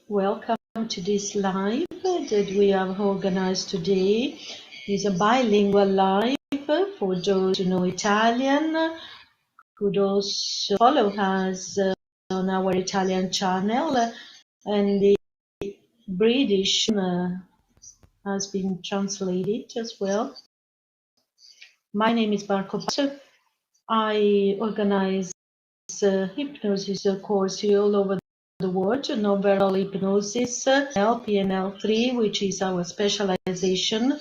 Welcome to this live that we have organized today. It's a bilingual live for those who know Italian, who those follow us on our Italian channel, and the British has been translated as well. My name is Marco. I organize hypnosis course all over the world, non-verbal hypnosis, NLP and L3, which is our specialization,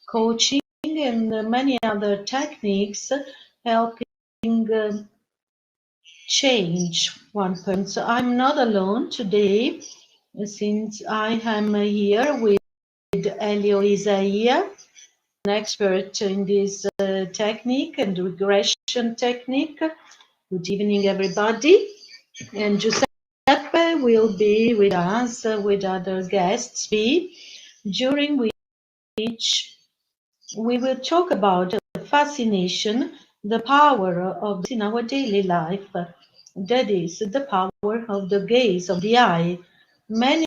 coaching, and many other techniques helping change one person. So I'm not alone today, since I am here with Elio Isaia, an expert in this technique and regression technique. Good evening, everybody. And Giuseppe will be with us, with other guests, during which we will talk about fascination, the power of in our daily life. That is the power of the gaze of the eye. Many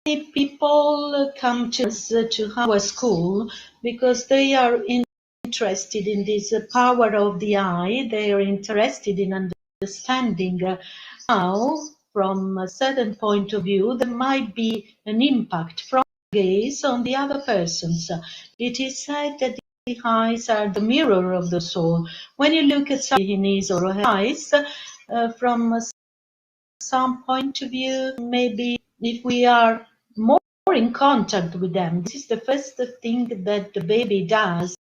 people come to us, to our school, because they are interested in this power of the eye. They are interested in understanding how, from a certain point of view, there might be an impact from gaze on the other persons. It is said that the eyes are the mirror of the soul. When you look at somebody in his or her eyes, from some point of view, maybe if we are more in contact with them, this is the first thing that the baby does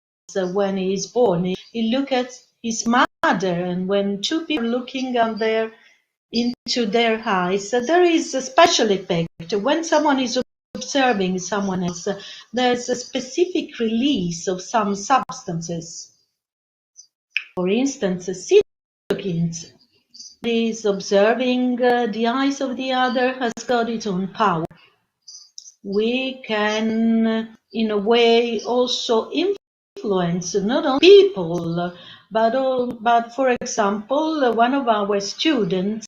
when he is born. He looks at his mother, and when two people are looking into their eyes, there is a special effect. When someone is observing someone else, there's a specific release of some substances. For instance, cytokines. Is observing the eyes of the other has got its own power. We can, in a way, also influence not only people, but for example, one of our students,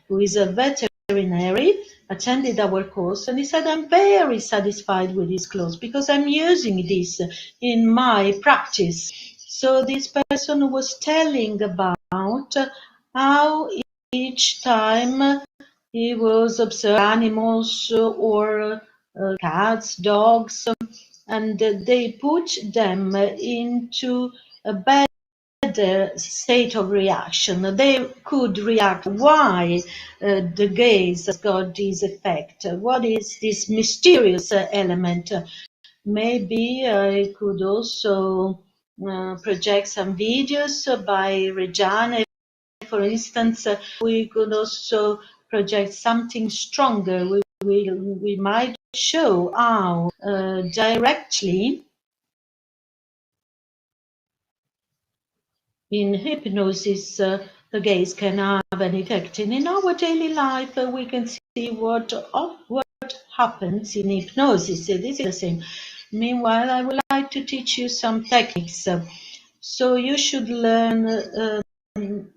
who is a veterinary, attended our course, and he said, I'm very satisfied with these clothes because I'm using this in my practice. So this person was telling about how each time he was observing animals or cats, dogs, and they put them into a better state of reaction. They could react. Why the gaze has got this effect? What is this mysterious element? Maybe I could also project some videos by Reggiane. For instance, we could also project something stronger. We might show how directly in hypnosis the gaze can have an effect. And in our daily life, we can see what happens in hypnosis. This is the same. Meanwhile, I would like to teach you some techniques. So you should learn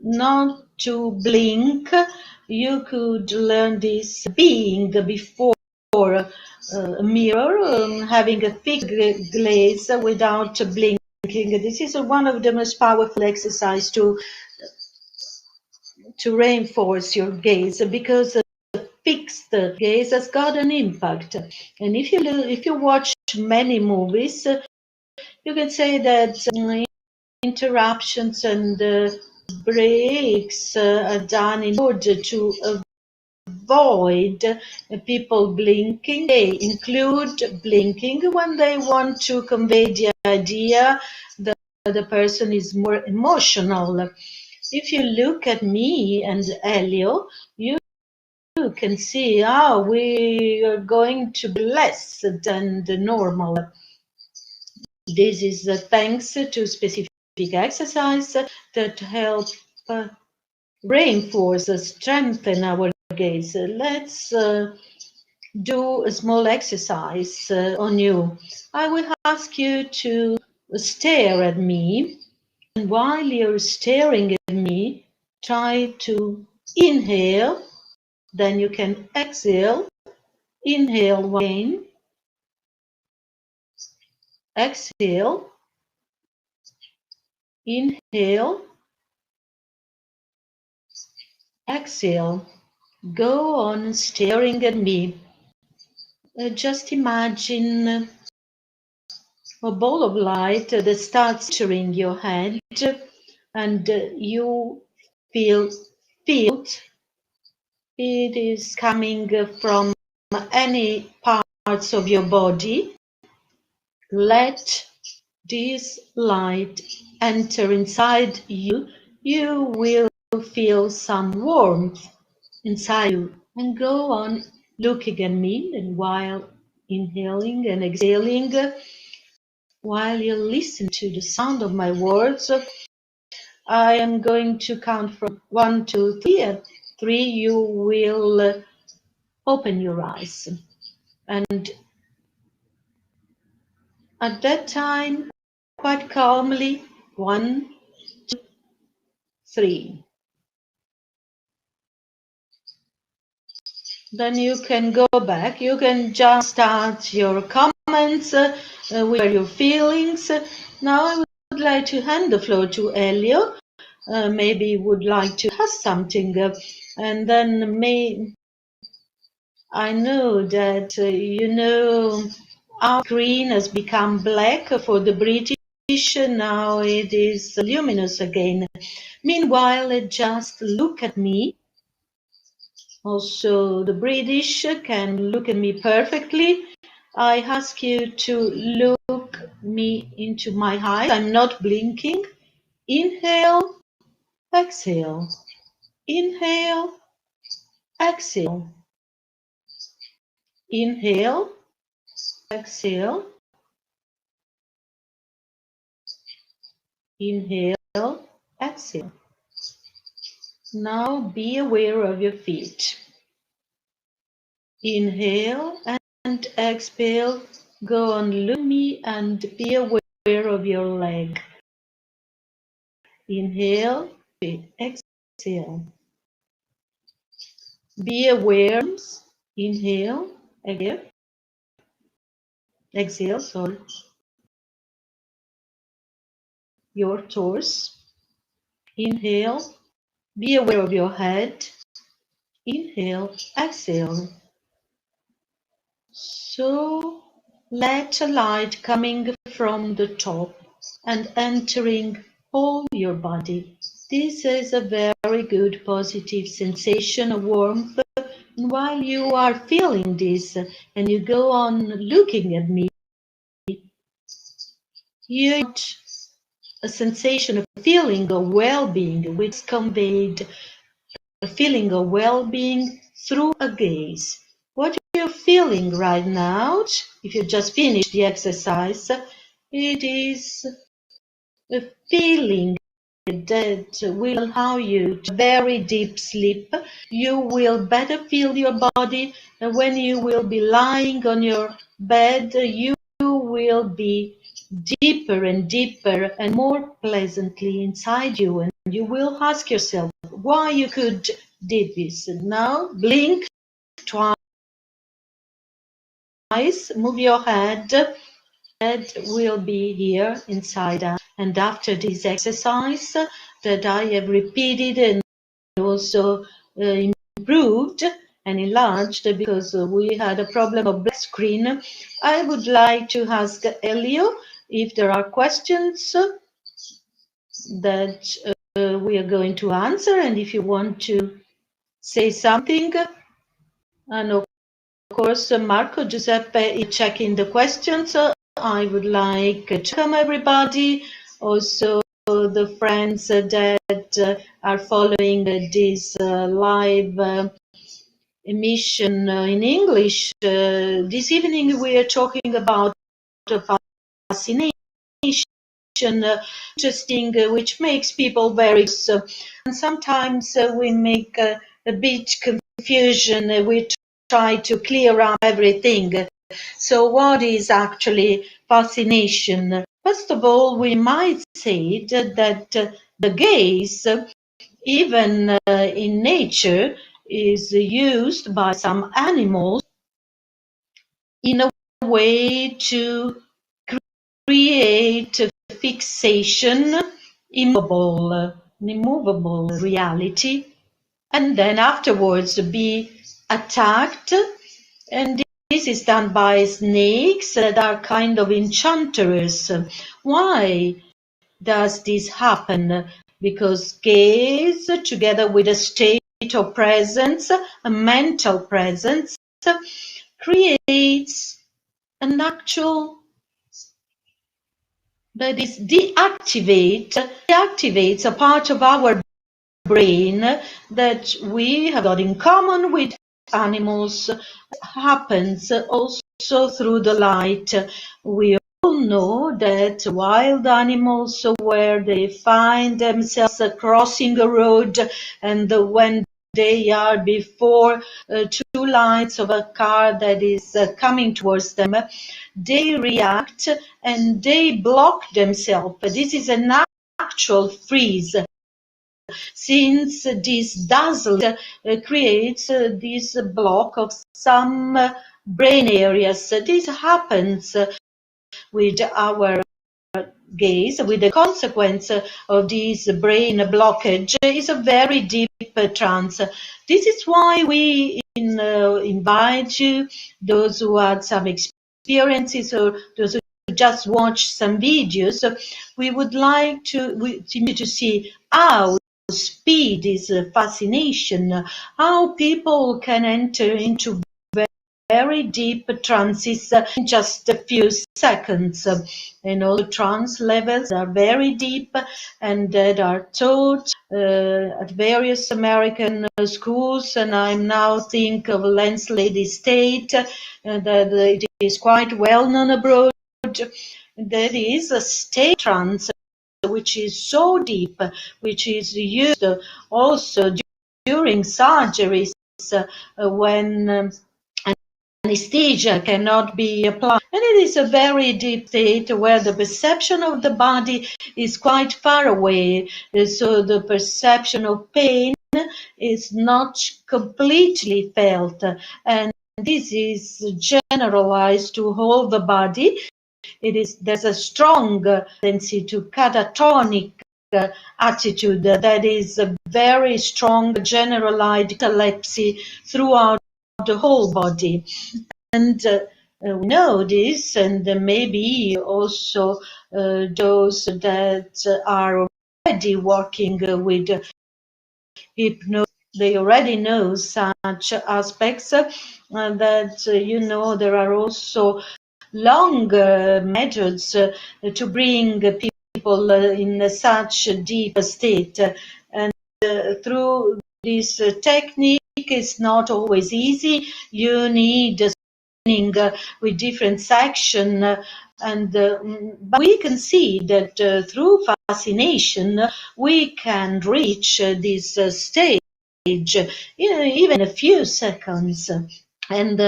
not to blink. You could learn this being before a mirror, having a thick glaze without blinking. This is one of the most powerful exercise to reinforce your gaze, because a fixed gaze has got an impact. And if you watch many movies, you can say that interruptions and breaks are done in order to avoid people blinking. They include blinking when they want to convey the idea that the person is more emotional. If you look at me and Elio, you can see how we are going to be less than the normal. This is thanks to specific exercise that help reinforce, strengthen our gaze. Let's do a small exercise on you. I will ask you to stare at me, and while you're staring at me, try to inhale, then you can exhale, Inhale again. Exhale. Inhale. Exhale. Go on staring at me. Just imagine a ball of light that starts entering your head, and you feel it. It is coming from any parts of your body. Let this light enter inside you. You will feel some warmth inside you, and go on looking at me, and while inhaling and exhaling, while you listen to the sound of my words, I am going to count from 1 to 3. At 3, you will open your eyes. And at that time, quite calmly, 1, 2, 3. Then you can go back. You can just start your comments with your feelings. Now I would like to hand the floor to Elio. Maybe would like to ask something, and then I know that our screen has become black for the British. Now it is luminous again. Meanwhile, just look at me. Also, the British can look at me perfectly. I ask you to look me into my eyes. I'm not blinking. Inhale, exhale. Inhale, exhale. Inhale, exhale. Inhale, exhale. Now be aware of your feet. Inhale and exhale. Go on, look at me and be aware of your leg. Inhale, exhale. Be aware. Inhale, exhale, sorry. Your torso. Inhale, be aware of your head. Inhale, exhale. So let a light coming from the top and entering all your body. This is a very good positive sensation of warmth. And while you are feeling this and you go on looking at me, you get a sensation of feeling of well-being, which is conveyed a feeling of well-being through a gaze. What you're feeling right now, if you just finished the exercise, it is a feeling that will allow you to very deep sleep. You will better feel your body, and when you will be lying on your bed, you will be deeper and deeper and more pleasantly inside you, and you will ask yourself why you could did this. Now blink twice, move your head will be here inside us. And after this exercise that I have repeated and also improved and enlarged because we had a problem of black screen, I would like to ask Elio if there are questions that we are going to answer, and if you want to say something. And of course, Marco Giuseppe is checking the questions. I would like to welcome everybody, also the friends that are following this live emission in English. This evening we are talking about fascination, interesting, which makes people very and sometimes we make a bit confusion. We try to clear up everything. So what is actually fascination? First of all, we might say that the gaze, even in nature, is used by some animals in a way to create a fixation, immovable reality, and then afterwards be attacked. And this is done by snakes that are kind of enchanters. Why does this happen? Because gaze, together with a state of presence, a mental presence, creates an actual, that is, deactivates a part of our brain that we have got in common with animals. Happens also through the light. We all know that wild animals, where they find themselves crossing a road, and when they are before two lights of a car that is coming towards them, they react and they block themselves. This is an actual freeze, since this dazzle creates this block of some brain areas. This happens with our gaze, with the consequence of this brain blockage is a very deep trance. This is why we invite you, those who had some experiences or those who just watch some videos. We would like to see how speed is fascination, how people can enter into very deep trances in just a few seconds. And all the trance levels are very deep and that are taught at various American schools. And I'm now think of Lens Lady State, that it is quite well known abroad. There is a state trance which is so deep, which is used also during surgeries when anesthesia cannot be applied. And it is a very deep state where the perception of the body is quite far away, so the perception of pain is not completely felt. And this is generalized to all the body. There's a strong tendency to catatonic attitude that is a very strong generalized epilepsy throughout the whole body. And we know this, and maybe also those that are already working with hypnosis, they already know such aspects, that there are also longer methods to bring people in such a deep state. And through this technique, it's not always easy. You need training with different section, but we can see that through fascination we can reach this stage even in a few seconds. And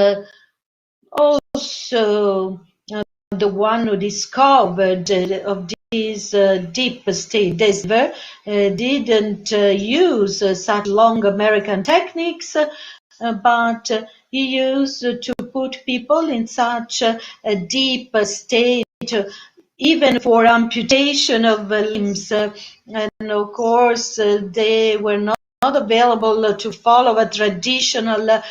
also the one who discovered of this deep state, Desver, didn't use such long American techniques, but he used to put people in such a deep state, even for amputation of limbs. And of course, they were not available to follow a traditional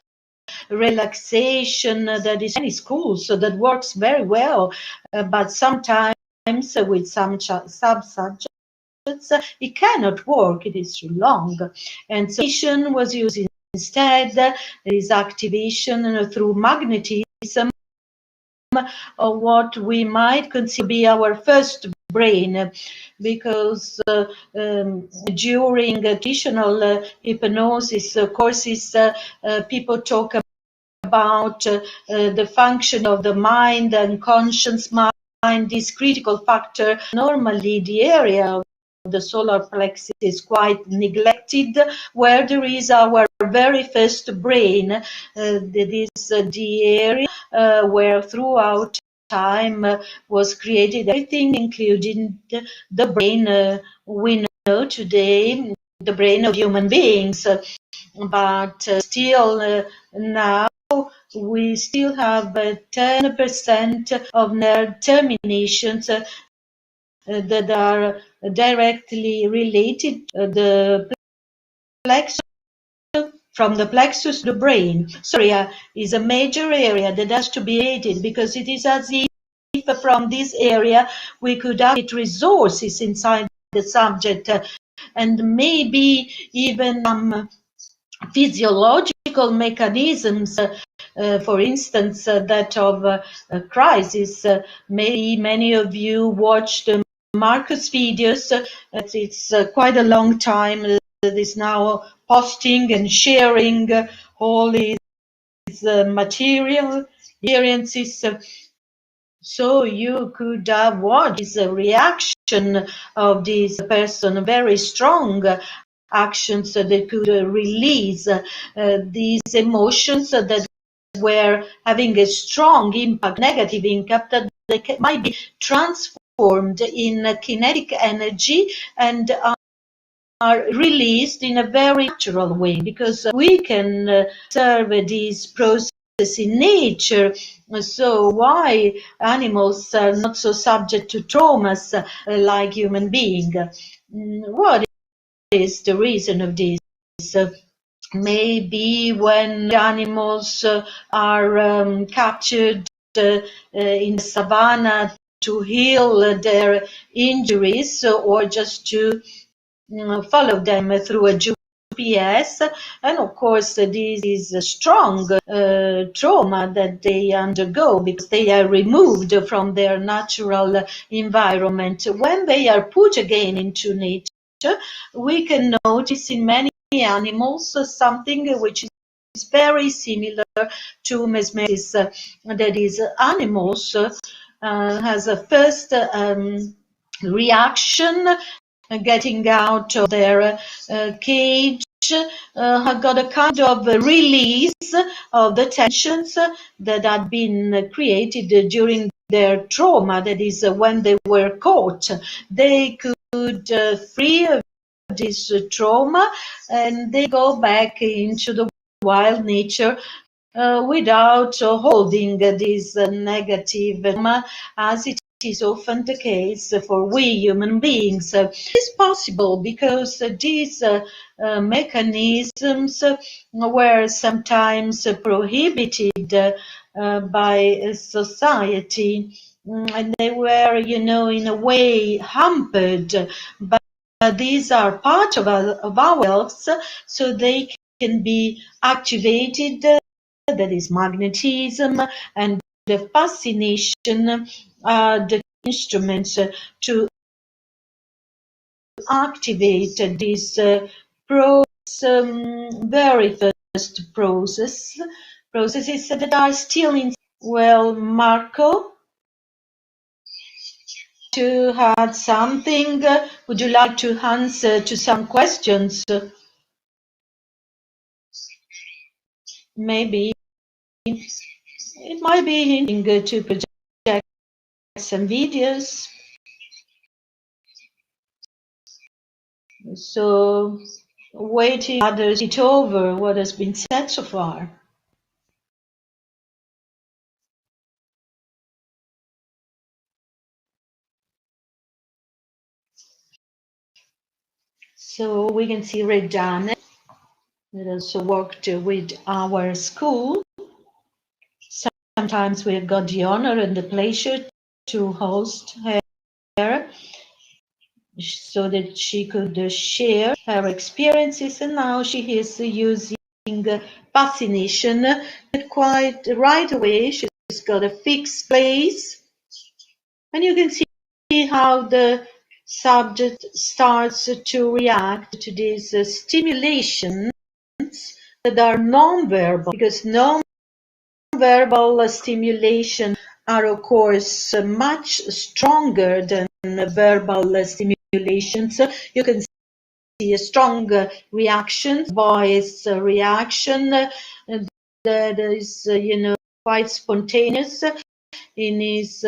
relaxation that is in many schools, so that works very well. But sometimes with some sub-subjects, it cannot work, it is too long. And so was used instead. There is activation through magnetism of what we might consider to be our first brain, because during traditional hypnosis courses, people talk about the function of the mind and conscious mind, this critical factor. Normally, the area of the solar plexus is quite neglected, where there is our very first brain. That is the area where throughout time was created everything, including the brain we know today, the brain of human beings. But still now we still have 10% of nerve terminations that are directly related to the plexus, from the plexus to the brain. So area is a major area that has to be aided, because it is as if from this area we could get resources inside the subject, and maybe even physiological mechanisms, for instance, that of crisis. Maybe many of you watched Marcus videos. It's quite a long time that is now posting and sharing all his material experiences. So you could watch the reaction of this person, very strong actions that could release these emotions that were having a strong impact, negative impact, that they might be transformed in kinetic energy and are released in a very natural way, because we can observe this process in nature. So why animals are not so subject to traumas like human beings? What is the reason of this? Maybe when animals are captured in the savannah to heal their injuries, or just to follow them through a GPS. And of course, this is a strong trauma that they undergo, because they are removed from their natural environment. When they are put again into nature, we can notice in many animals something which is very similar to mesmerism. That is, animals has a first reaction, getting out of their cage, have got a kind of release of the tensions that had been created during their trauma. That is, when they were caught, they could free this trauma, and they go back into the wild nature without holding this negative trauma, as it is often the case for we human beings. It's possible because these mechanisms were sometimes prohibited by society, and they were, in a way hampered. But these are part of ourselves, so they can be activated. That is magnetism and the fascination, the instruments to activate this very first processes that are still in. Well, Marco, to add something, would you like to answer to some questions? Maybe it might be interesting to project some videos. So, waiting others it over what has been said so far. So we can see Redane that also worked with our school. Sometimes we have got the honor and the pleasure to host her, so that she could share her experiences, and now she is using fascination quite right away. She's got a fixed place, and you can see how the subject starts to react to these stimulations that are non-verbal, because non-verbal stimulation are, of course, much stronger than verbal stimulations. You can see a strong reaction, voice reaction that is, quite spontaneous in his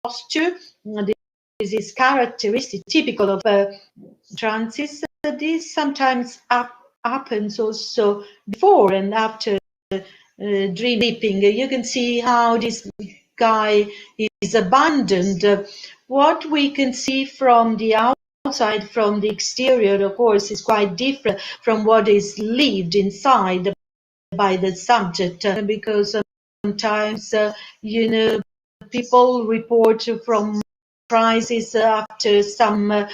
posture. This is characteristic, typical of trances. This sometimes happens also before and after sleeping. You can see how this guy is abandoned. What we can see from the outside, from the exterior, of course, is quite different from what is lived inside by the subject, because sometimes, people report from crisis after some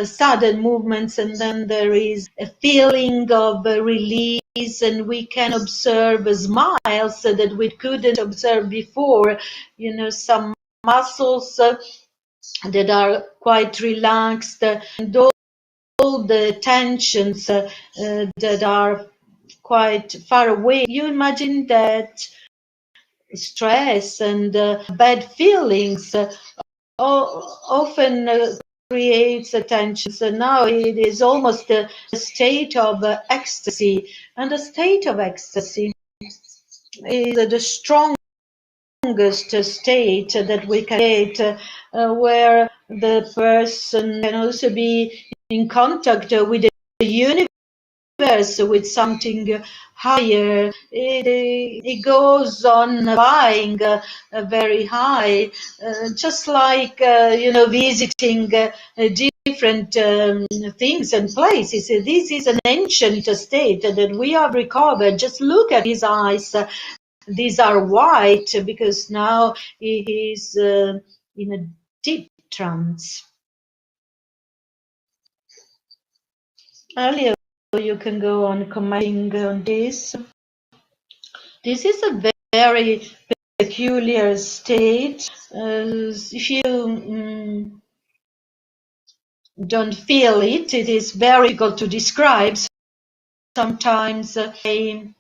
sudden movements, and then there is a feeling of release, and we can observe smiles that we couldn't observe before, some muscles that are quite relaxed, and all the tensions that are quite far away. You imagine that stress and bad feelings often creates attention. So now it is almost a state of ecstasy, and a state of ecstasy is the strongest state that we can create, where the person can also be in contact with the universe, with something higher. It goes on flying very high, just like visiting different things and places. This is an ancient state that we have recovered. Just look at his eyes. These are white because now he is in a deep trance. Earlier, you can go on commenting on this. This is a very peculiar state. If you don't feel it, it is very difficult to describe. Sometimes I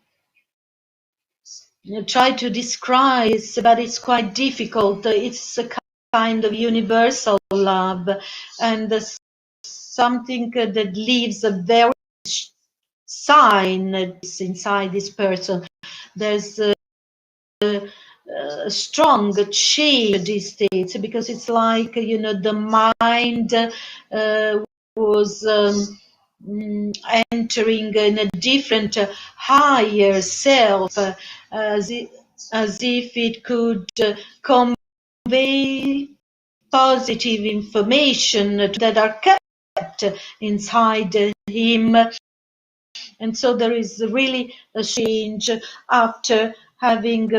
try to describe it, but it's quite difficult. It's a kind of universal love, and something that leaves a very sign inside this person. There's a strong change these days, because it's like the mind was entering in a different higher self, as if it could convey positive information that are kept inside him. And so there is really a change after having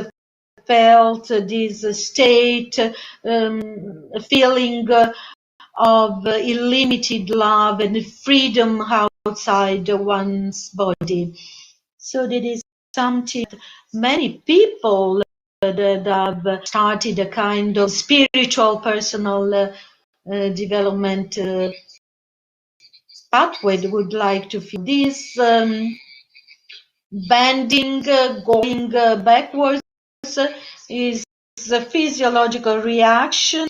felt this state, feeling of unlimited love and freedom outside one's body. So that is something many people that have started a kind of spiritual personal development pathway would like to feel. This bending, going backwards is a physiological reaction.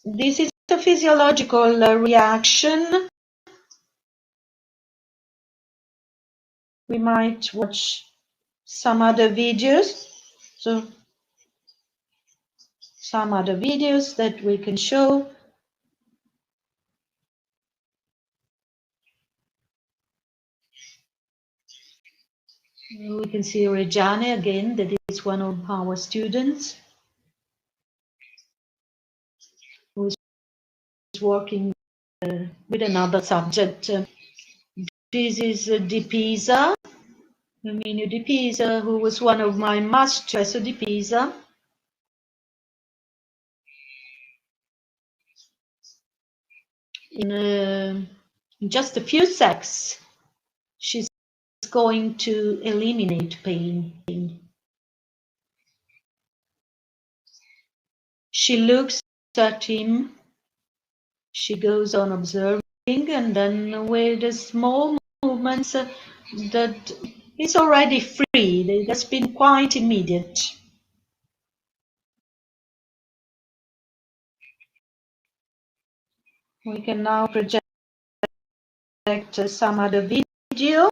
This is a physiological reaction. We might watch some other videos. So some other videos that we can show. We can see Reggiane again, that is one of our students who is working with another subject. This is Di Pisa, Herminio Di Pisa, who was one of my masters Di Pisa. In just a few seconds, she's going to eliminate pain. She looks at him, she goes on observing, and then with the small movements that is already free. It has been quite immediate. We can now project some other video.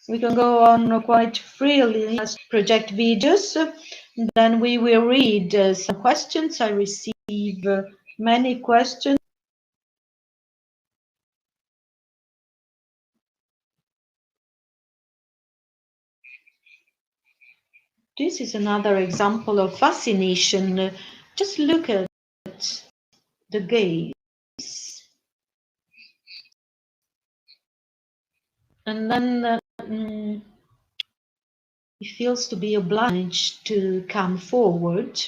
We can go on quite freely, just project videos. Then we will read some questions. I receive many questions. This is another example of fascination. Just look at the gaze. And then he feels to be obliged to come forward.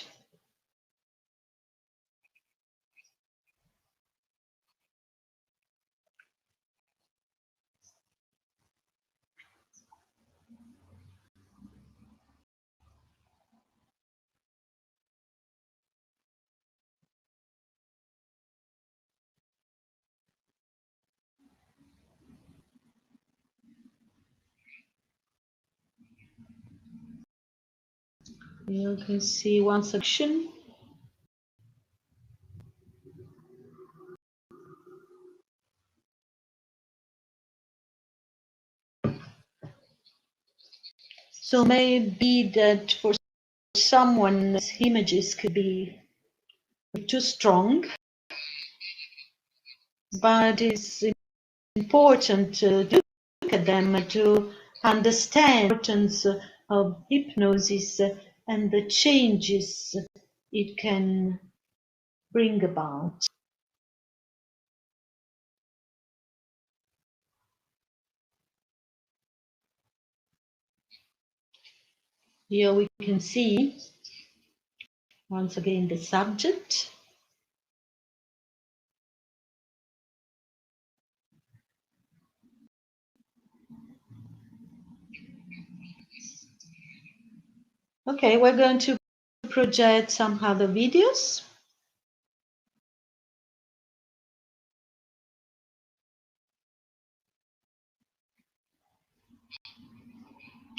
You can see one section. So maybe that for someone, images could be too strong, but it's important to look at them to understand the importance of hypnosis and the changes it can bring about. Here we can see once again the subject. Okay, we're going to project some other videos.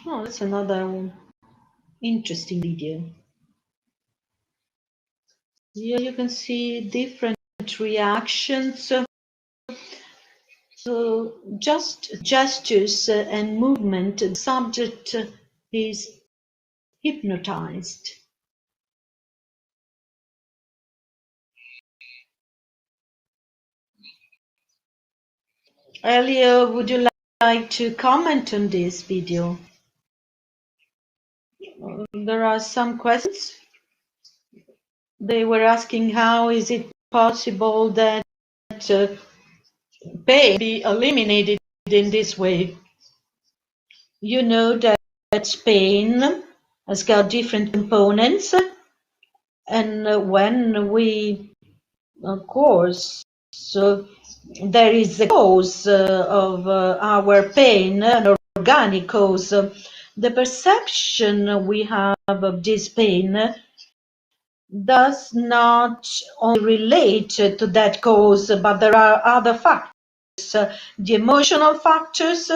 Oh, that's another interesting video. Here you can see different reactions. So just gestures and movement, the subject is hypnotized. Elio, would you like to comment on this video? There are some questions. They were asking how is it possible that pain be eliminated in this way? You know that pain has got different components, and when we, of course, so there is a cause of our pain, an organic cause. The perception we have of this pain does not only relate to that cause, but there are other factors, the emotional factors,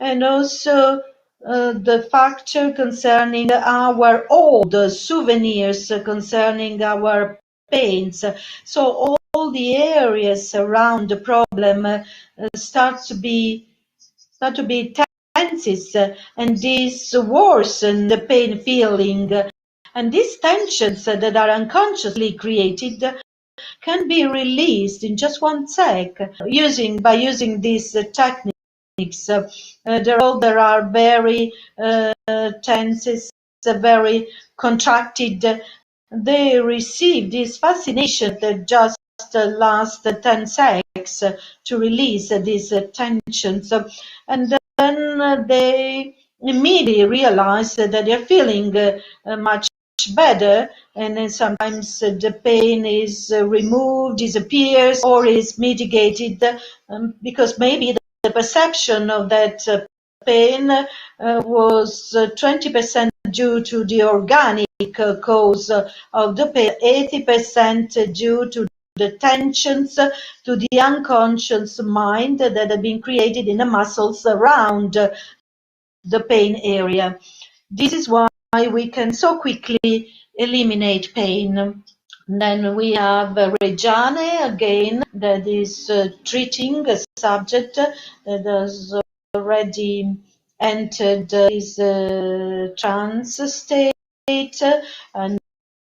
and also the factor concerning our old souvenirs, concerning our pains. So all the areas around the problem start to be tenses, and this worsen the pain feeling. And these tensions that are unconsciously created can be released in just one sec by using these techniques. There are very tenses, very contracted. They receive this fascination that just lasts 10 seconds to release these tensions. And then they immediately realize that they're feeling much better, and then sometimes the pain is removed, disappears, or is mitigated because maybe the perception of that pain was 20% due to the organic cause of the pain, 80% due to the tensions, to the unconscious mind that have been created in the muscles around the pain area. This is why we can so quickly eliminate pain. Then we have Reggiane again, that is treating a subject that has already entered his trance state, and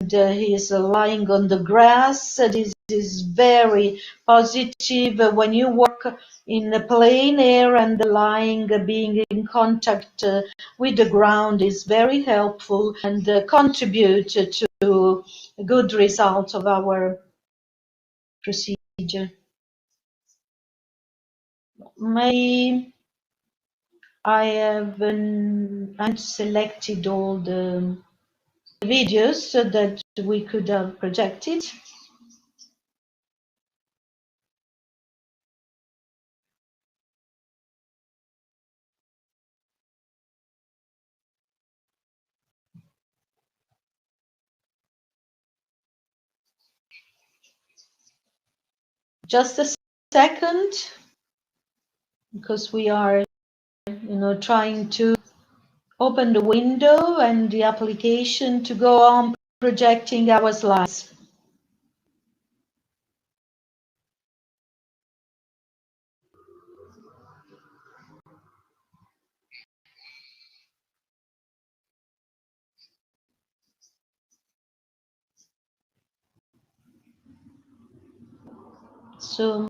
he is lying on the grass. This is very positive. When you work in the plain air and being in contact with the ground is very helpful and contribute to good results of our procedure. Maybe I have selected all the videos so that we could have projected. Just a second, because we are, trying to open the window and the application to go on projecting our slides. So,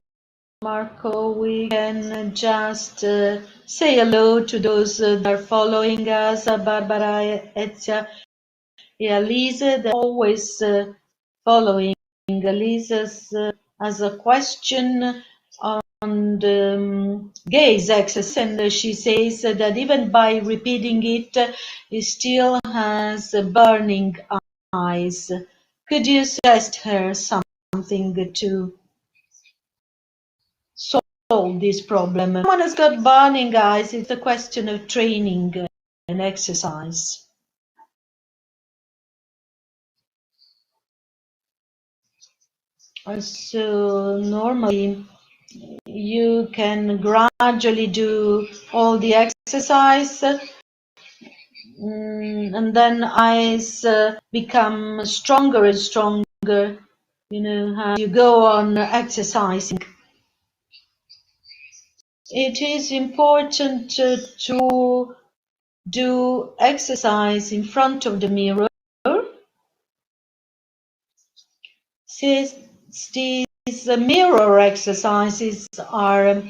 Marco, we can just say hello to those that are following us, Barbara, Ezia, Lise, they're always following. Lise has a question on the gaze exercise, and she says that even by repeating it, it still has burning eyes. Could you suggest her something to solve this problem? If someone has got burning eyes, it's a question of training and exercise. So normally you can gradually do all the exercise, and then eyes become stronger and stronger, as you go on exercising. It is important to do exercise in front of the mirror, since these mirror exercises are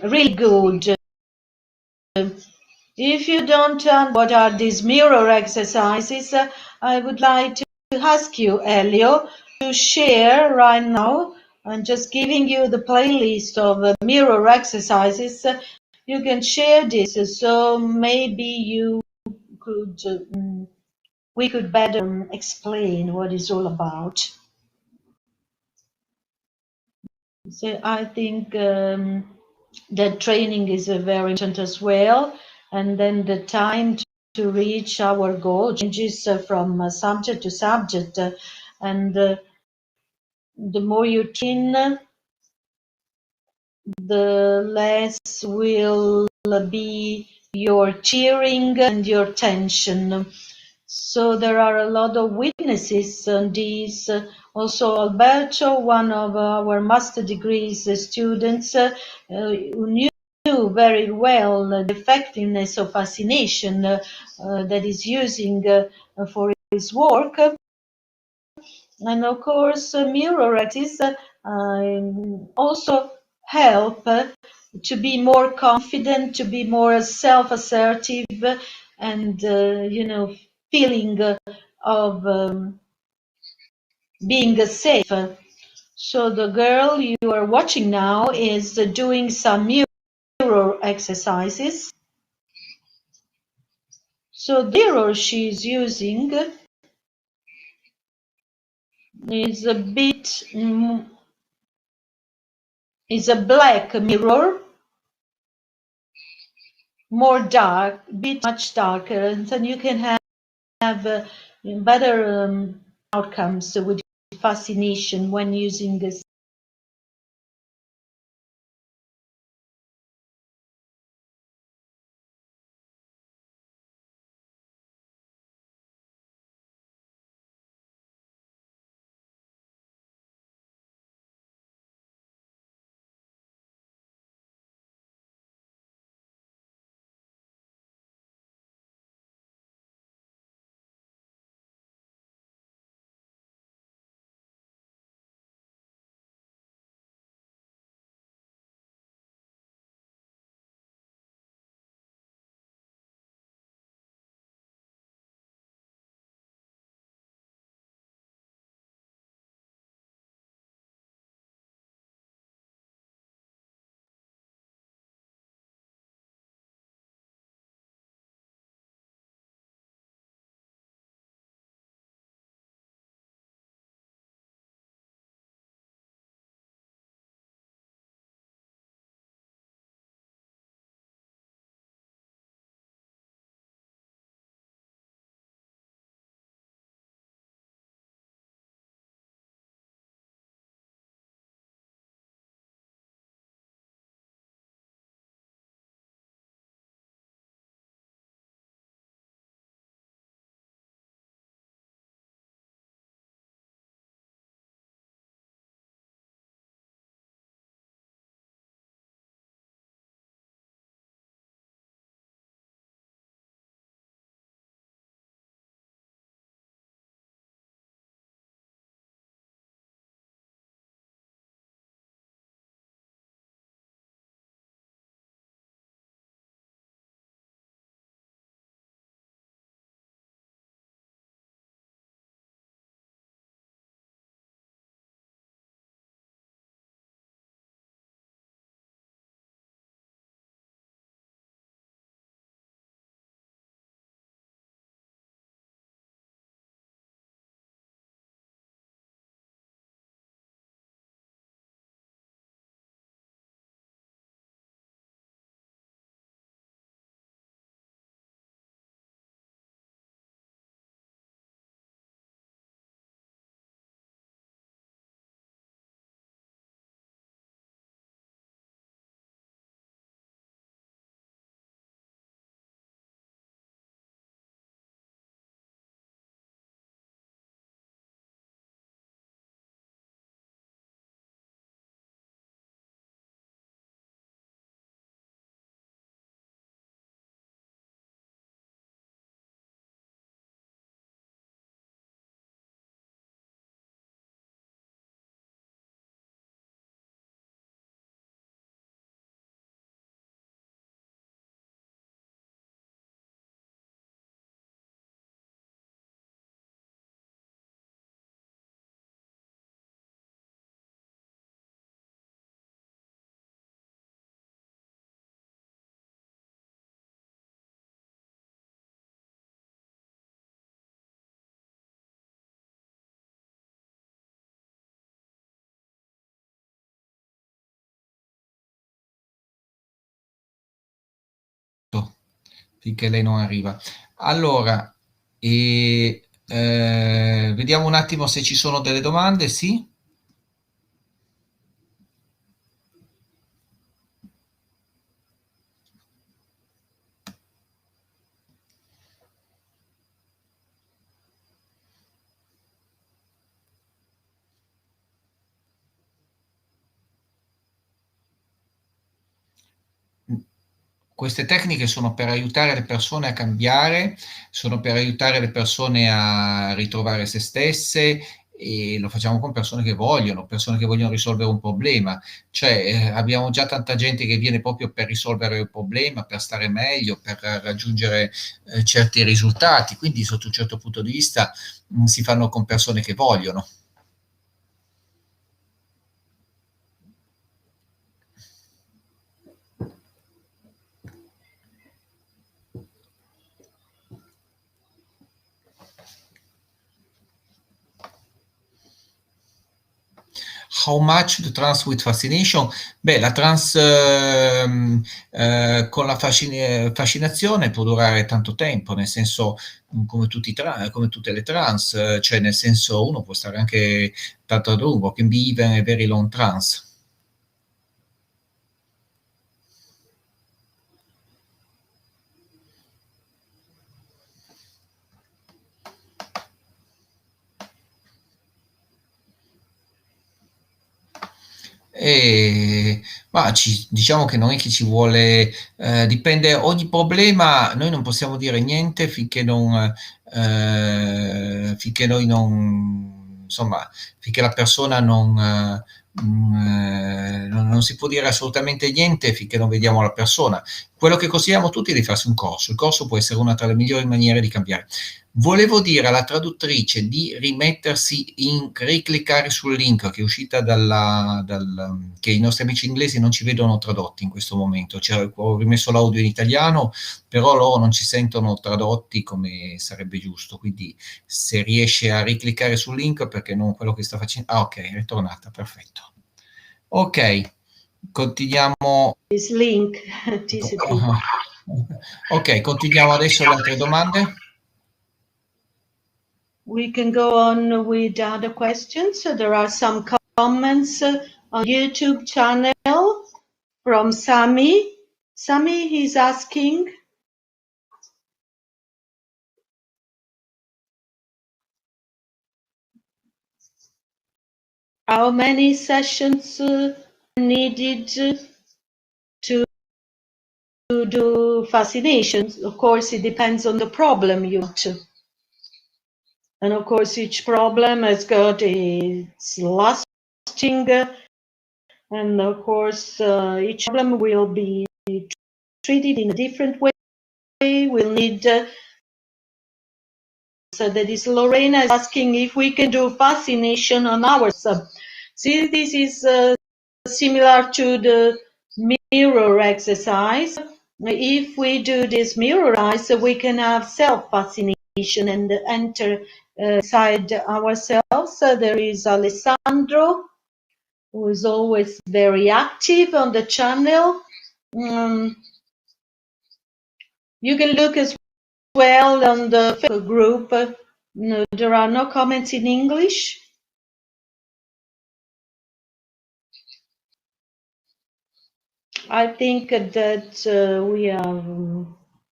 really good. If you don't know what are these mirror exercises, I would like to ask you, Elio, to share right now. I'm just giving you the playlist of mirror exercises. You can share this, so maybe you could, we could better explain what it's all about. So I think that training is very important as well, and then the time to reach our goal changes from subject to subject, and the more you train, the less will be your cheering and your tension. So there are a lot of witnesses on these. Also, Alberto, one of our master degrees students, who knew very well the effectiveness of fascination that is using for his work. And of course, mirror artists also help to be more confident, to be more self-assertive, and feeling of being safe. So the girl you are watching now is doing some mirror exercises. So the mirror she's using is a bit is a black mirror, more dark, bit much darker, and then you can have better outcomes with fascination when using this. finché lei non arriva. Allora, vediamo un attimo se ci sono delle domande, sì? Queste tecniche sono per aiutare le persone a cambiare, sono per aiutare le persone a ritrovare se stesse e lo facciamo con persone che vogliono risolvere un problema. Cioè, abbiamo già tanta gente che viene proprio per risolvere il problema, per stare meglio, per raggiungere certi risultati. Quindi, sotto un certo punto di vista, si fanno con persone che vogliono. How much the trance with fascination? Beh, la trance con la fascinazione può durare tanto tempo, nel senso, come, come tutte le trance, cioè nel senso uno può stare anche tanto a lungo, can be even a very long trance. E, ma diciamo che non è che ci vuole, dipende, ogni problema, noi non possiamo dire niente finché noi non, insomma, finché la persona non si può dire assolutamente niente finché non vediamo la persona. Quello che consigliamo a tutti è di farsi un corso. Il corso può essere una tra le migliori maniere di cambiare. Volevo dire alla traduttrice di rimettersi in ricliccare sul link che è uscita che i nostri amici inglesi non ci vedono tradotti in questo momento. Cioè, ho rimesso l'audio in italiano, però loro non ci sentono tradotti come sarebbe giusto. Quindi se riesce a ricliccare sul link, perché non quello che sta facendo. Ah, ok, è tornata, perfetto. Ok, continuiamo. This link TCP. Ok, continuiamo adesso le altre domande. We can go on with other questions. So there are some comments on YouTube channel from Sami. Sami is asking, how many sessions needed to do fascination? Of course, it depends on the problem you want to. And of course, each problem has got its lasting, and of course, each problem will be treated in a different way. We'll need, so that is Lorena is asking if we can do fascination on ourselves. See, this is similar to the mirror exercise. If we do this mirror exercise, we can have self-fascination and enter inside ourselves. There is Alessandro, who is always very active on the channel. You can look as well on the Facebook group. No, there are no comments in English. I think that we have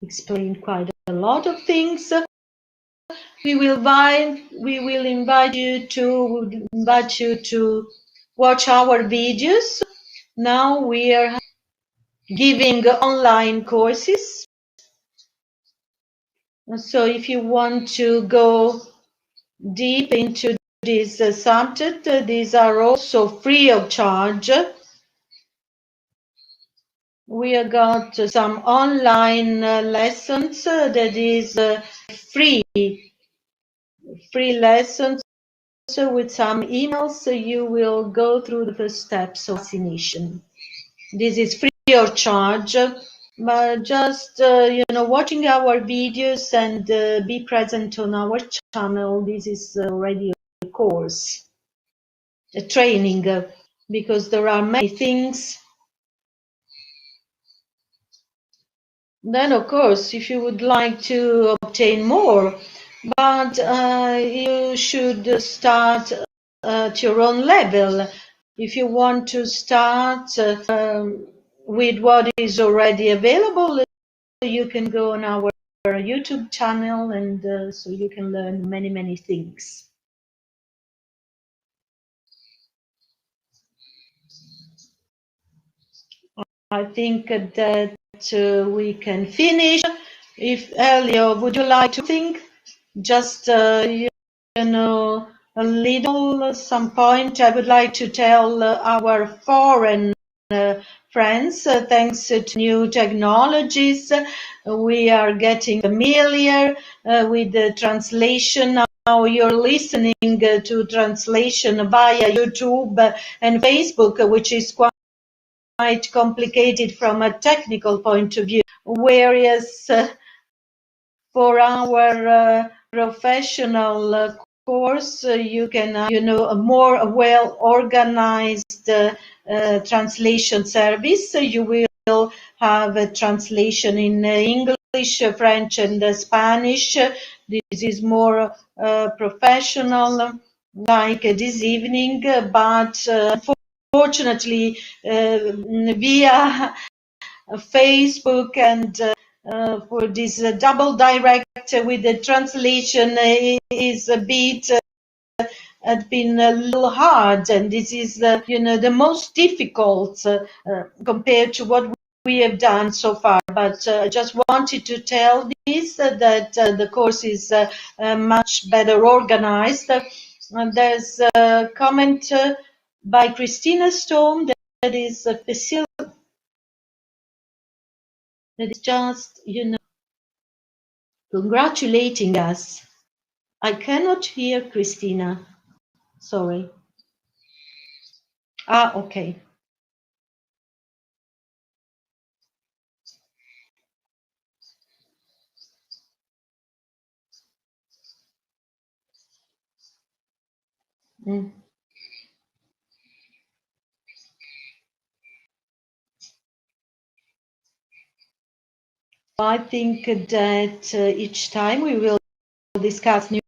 explained quite a lot of things. We will invite you to watch our videos. Now we are giving online courses. So if you want to go deep into this subject, these are also free of charge. We have got some online lessons that is free lessons with some emails. So you will go through the first steps of fascination. This is free of charge, but just watching our videos and be present on our channel. This is already a course, a training, because there are many things then of course, if you would like to obtain more, but you should start at your own level. If you want to start with what is already available, you can go on our YouTube channel, and so you can learn many, many things. I think that we can finish. If Elio, would you like to think? Just, you know, a little, some point. I would like to tell our foreign friends, thanks to new technologies, we are getting familiar with the translation. Now you're listening to translation via YouTube and Facebook, which is quite complicated from a technical point of view, whereas for our professional course, you can, a more well-organized translation service. You will have a translation in English, French, and Spanish. This is more professional, like this evening, but unfortunately, via Facebook and for this double direct with the translation is a bit had been a little hard, and this is the most difficult compared to what we have done so far. But I just wanted to tell this that the course is much better organized. And there's a comment by Christina Storm that is that is just, congratulating us. I cannot hear Christina. Sorry. Okay. Mm. I think that each time we will discuss new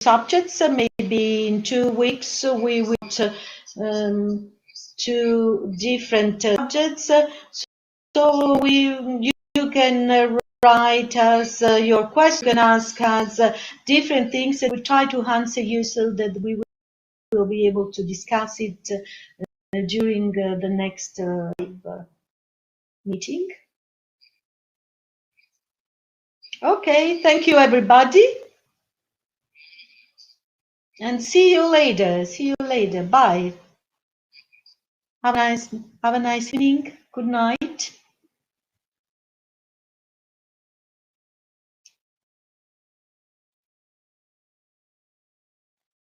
subjects. Maybe in 2 weeks we will two different subjects. So you can write us your question, you can ask us different things, and we try to answer you so that we will be able to discuss it during the next meeting. Okay, thank you everybody, and see you later. See you later. Bye. Have a nice evening. Good night.